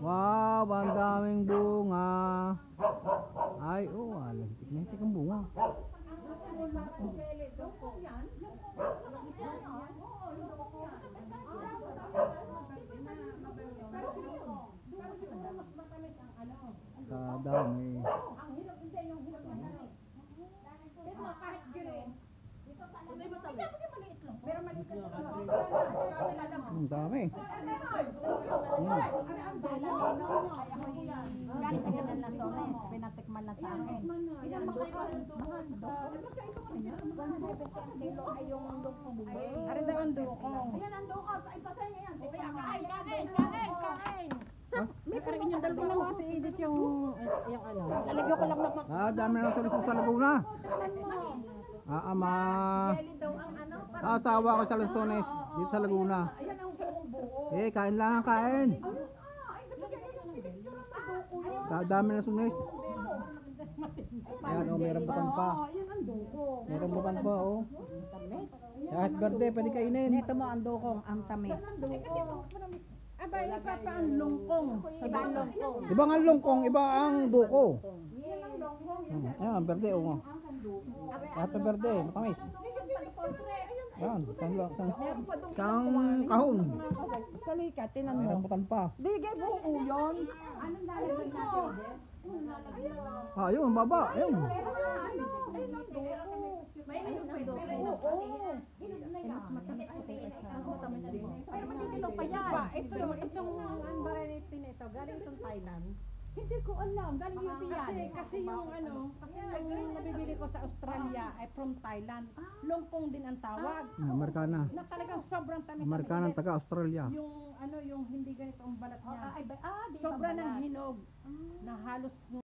Wow, ang daming bunga. Ay, oh, alantik ang bunga. Kadami. Ang dami. Galing ka na lang Tones, pinatikman na sa akin. Ilan mahal $170 ang kilo ay yung lukong bubay. Ari daw ang dukong. Ayan ang dukong, ay pasay ngayon. Kain. May parang inyong dalawa na mga edit yung ano. Lalagyan ko lang ng Dami na solis sa Laguna. Ama. Jelly daw ang ano. Asawa ko sa Lustones, dito sa Laguna. Ayan ang buong buo. Kain lang ang kain. Dami na sunis. Ayan, oh, may rambutan pa. Ayan ang dukong. May rambutan pa, oh. Kahit verde, pwede kainin. Ito mo ang dukong, ang tamis. Aba, iba pa ang lungkong. Iba ang lungkong. Iba ang lungkong, iba ang duko. Yan ang lungkong. Ayan, verde, oh. Kahit pa verde, matamis. Ayan, isang kahon. Kalika, tinan May mo. rambutan pa. Digay buo yun. Anong lalagyan natin? Ayun, baba, ayun. May ayun ang dukong. Mas matamis puti isa. Pero magdidilaw pa yan. Itong variety na ito, galing itong Thailand. Hindi ko alam. Galing UP yan. Kasi yung yung nabibili ko sa Australia ay from Thailand. Longkong din ang tawag. Amerikana. Na talagang sobrang tamis. Amerikana ng taga-Australia. Yung yung hindi ganito ang balat niya. Di Sobra pa ng balat. hinog na halos